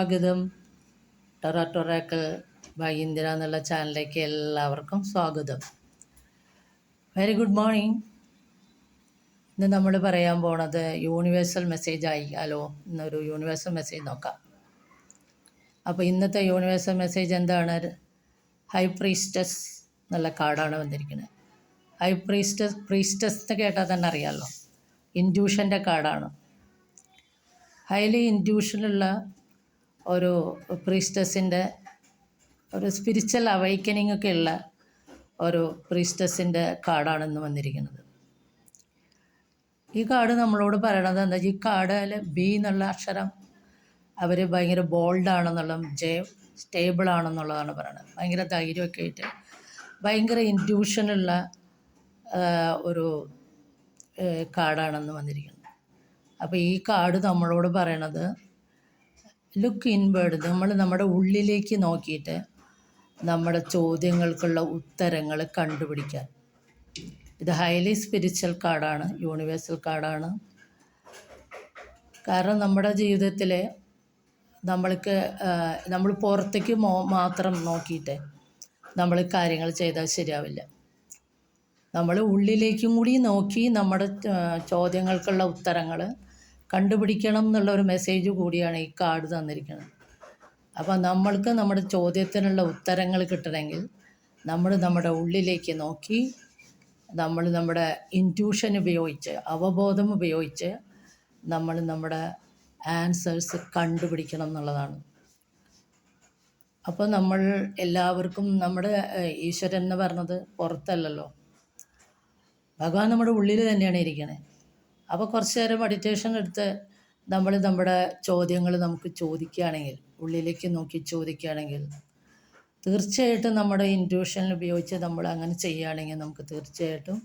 സ്വാഗതം. ടൊറാക്കൽ ബൈ ഇന്ദിര എന്നുള്ള ചാനലിലേക്ക് എല്ലാവർക്കും സ്വാഗതം. Very good morning. ഇന്ന് നമ്മൾ പറയാൻ പോണത് യൂണിവേഴ്സൽ മെസ്സേജ് ആയാലോ എന്നൊരു യൂണിവേഴ്സൽ മെസ്സേജ് നോക്കാം. അപ്പോൾ ഇന്നത്തെ യൂണിവേഴ്സൽ മെസ്സേജ് എന്താണ്? ഹൈ പ്രീസ്റ്റസ് എന്നുള്ള കാർഡാണ് വന്നിരിക്കുന്നത്. ഹൈ പ്രീസ്റ്റസ് എന്ന് കേട്ടാൽ തന്നെ അറിയാമല്ലോ, ഇൻഡ്യൂഷൻ്റെ കാർഡാണ്. ഹൈലി ഇൻഡ്യൂഷനുള്ള ഒരു പ്രീസ്റ്റസിൻ്റെ ഒരു സ്പിരിച്വൽ അവൈക്കനിങ് ഒക്കെ ഉള്ള ഒരു പ്രീസ്റ്റസിൻ്റെ കാർഡാണെന്ന് വന്നിരിക്കുന്നത്. ഈ കാർഡ് നമ്മളോട് പറയണത് എന്താ, ഈ കാർഡിൽ ബി എന്നുള്ള അക്ഷരം അവർ ഭയങ്കര ബോൾഡാണെന്നുള്ളതും സ്റ്റേബിൾ ആണെന്നുള്ളതാണ് പറയുന്നത്. ഭയങ്കര ധൈര്യമൊക്കെ ആയിട്ട് ഭയങ്കര ഇൻഡ്യൂഷനുള്ള ഒരു കാർഡാണെന്ന് വന്നിരിക്കുന്നത്. അപ്പോൾ ഈ കാർഡ് നമ്മളോട് പറയണത് ലുക്ക് ഇൻവേർഡ്, നമ്മൾ നമ്മുടെ ഉള്ളിലേക്ക് നോക്കിയിട്ട് നമ്മുടെ ചോദ്യങ്ങൾക്കുള്ള ഉത്തരങ്ങൾ കണ്ടുപിടിക്കാൻ. ഇത് ഹൈലി സ്പിരിച്വൽ കാർഡാണ്, യൂണിവേഴ്സൽ കാർഡാണ്. കാരണം നമ്മുടെ ജീവിതത്തിൽ നമ്മൾ പുറത്തേക്ക് മാത്രം നോക്കിയിട്ട് നമ്മൾ കാര്യങ്ങൾ ചെയ്താൽ ശരിയാവില്ല. നമ്മൾ ഉള്ളിലേക്കും കൂടി നോക്കി നമ്മുടെ ചോദ്യങ്ങൾക്കുള്ള ഉത്തരങ്ങൾ കണ്ടുപിടിക്കണം എന്നുള്ളൊരു മെസ്സേജ് കൂടിയാണ് ഈ കാർഡ് തന്നിരിക്കുന്നത്. അപ്പോൾ നമ്മൾക്ക് നമ്മുടെ ചോദ്യത്തിനുള്ള ഉത്തരങ്ങൾ കിട്ടണമെങ്കിൽ നമ്മൾ നമ്മുടെ ഉള്ളിലേക്ക് നോക്കി നമ്മുടെ ഇൻറ്റ്യൂഷൻ ഉപയോഗിച്ച്, അവബോധം ഉപയോഗിച്ച് നമ്മൾ നമ്മുടെ ആൻസേഴ്സ് കണ്ടുപിടിക്കണം എന്നുള്ളതാണ്. അപ്പോൾ നമ്മൾ എല്ലാവർക്കും നമ്മുടെ ഈശ്വരൻ എന്ന് പറഞ്ഞത് പുറത്തല്ലല്ലോ, ഭഗവാൻ നമ്മുടെ ഉള്ളിൽ തന്നെയാണ് ഇരിക്കണേ. അപ്പോൾ കുറച്ച് നേരം മെഡിറ്റേഷൻ എടുത്ത് നമ്മുടെ ചോദ്യങ്ങൾ നമുക്ക് ചോദിക്കുകയാണെങ്കിൽ, ഉള്ളിലേക്ക് നോക്കി ചോദിക്കുകയാണെങ്കിൽ, തീർച്ചയായിട്ടും നമ്മുടെ ഇൻറ്റ്യൂഷൻ ഉപയോഗിച്ച് നമ്മൾ അങ്ങനെ ചെയ്യുകയാണെങ്കിൽ നമുക്ക് തീർച്ചയായിട്ടും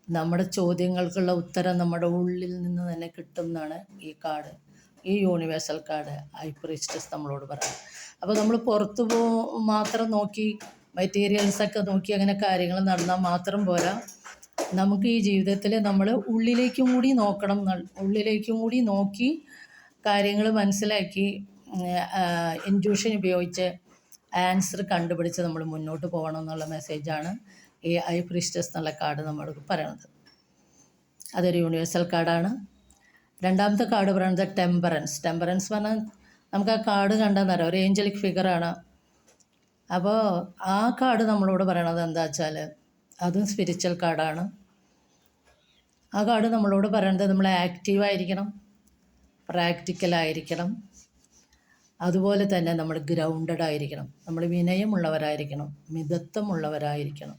നമ്മുടെ ചോദ്യങ്ങൾക്കുള്ള ഉത്തരം നമ്മുടെ ഉള്ളിൽ നിന്ന് തന്നെ കിട്ടും എന്നാണ് ഈ കാർഡ്, ഈ യൂണിവേഴ്സൽ കാർഡ് ഹൈ പ്രീസ്റ്റസ് നമ്മളോട് പറയുന്നത്. അപ്പോൾ നമ്മൾ പുറത്തു മാത്രം നോക്കി മെറ്റീരിയൽസൊക്കെ നോക്കി അങ്ങനെ കാര്യങ്ങൾ നടന്നാൽ മാത്രം പോരാ, നമുക്ക് ഈ ജീവിതത്തിൽ നമ്മൾ ഉള്ളിലേക്കും കൂടി നോക്കണം. ഉള്ളിലേക്കും കൂടി നോക്കി കാര്യങ്ങൾ മനസ്സിലാക്കി ഇൻറ്റ്യൂഷൻ ഉപയോഗിച്ച് ആൻസർ കണ്ടുപിടിച്ച് നമ്മൾ മുന്നോട്ട് പോകണം എന്നുള്ള മെസ്സേജാണ് ഈ ഹൈ പ്രീസ്റ്റസ് എന്നുള്ള കാർഡ് നമ്മളോട് പറയണത്. അതൊരു യൂണിവേഴ്സൽ കാർഡാണ്. രണ്ടാമത്തെ കാർഡ് പറയുന്നത് ടെമ്പറൻസ് പറഞ്ഞാൽ നമുക്ക് ആ കാർഡ് കണ്ടാൽ തരാം, ഒരു ഏഞ്ചലിക് ഫിഗറാണ്. അപ്പോൾ ആ കാർഡ് നമ്മളോട് പറയണത് എന്താ വെച്ചാൽ അതും സ്പിരിച്വൽ കാർഡാണ്. ആ കാർഡ് നമ്മളോട് പറയുന്നത് നമ്മൾ ആക്റ്റീവായിരിക്കണം, പ്രാക്ടിക്കലായിരിക്കണം, അതുപോലെ തന്നെ നമ്മൾ ഗ്രൗണ്ടഡ് ആയിരിക്കണം, നമ്മൾ വിനയമുള്ളവരായിരിക്കണം, മിതത്വമുള്ളവരായിരിക്കണം.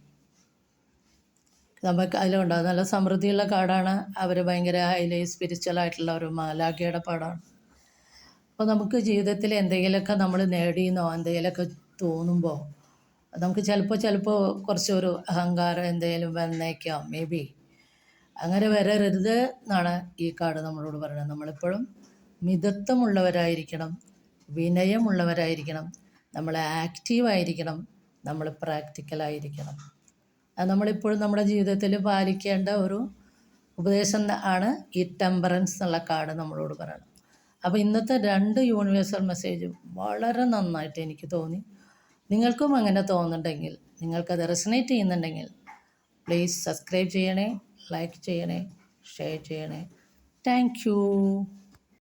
നമുക്ക് അതിലുണ്ടാകും നല്ല സമൃദ്ധിയുള്ള കാർഡാണ്. അവർ ഭയങ്കര ഹൈലി സ്പിരിച്വലായിട്ടുള്ള ഒരു മാലാഖയുടെ പാടാണ്. അപ്പോൾ നമുക്ക് ജീവിതത്തിൽ എന്തെങ്കിലുമൊക്കെ നമ്മൾ നേടിയെന്നോ എന്തെങ്കിലുമൊക്കെ തോന്നുമ്പോൾ നമുക്ക് ചിലപ്പോൾ കുറച്ചൊരു അഹങ്കാരം എന്തെങ്കിലും വന്നേക്കാം, മേ ബി. അങ്ങനെ വരരുത് എന്നാണ് ഈ കാർഡ് നമ്മളോട് പറയുന്നത്. നമ്മളെപ്പോഴും മിതത്വമുള്ളവരായിരിക്കണം, വിനയമുള്ളവരായിരിക്കണം, നമ്മൾ ആക്റ്റീവായിരിക്കണം, നമ്മൾ പ്രാക്ടിക്കലായിരിക്കണം. അത് നമ്മളിപ്പോഴും നമ്മുടെ ജീവിതത്തിൽ പാലിക്കേണ്ട ഒരു ഉപദേശം ആണ് ഈ ടെമ്പറൻസ് എന്നുള്ള കാർഡ് നമ്മളോട് പറയണം. അപ്പോൾ ഇന്നത്തെ 2 യൂണിവേഴ്സൽ മെസ്സേജും വളരെ നന്നായിട്ട് എനിക്ക് തോന്നി. നിങ്ങൾക്കും അങ്ങനെ തോന്നുന്നുണ്ടെങ്കിൽ, നിങ്ങൾക്കത് റെസണേറ്റ് ചെയ്യുന്നുണ്ടെങ്കിൽ പ്ലീസ് സബ്സ്ക്രൈബ് ചെയ്യണേ, ലൈക്ക് ചെയ്യണേ, ഷെയർ ചെയ്യണേ. Thank you.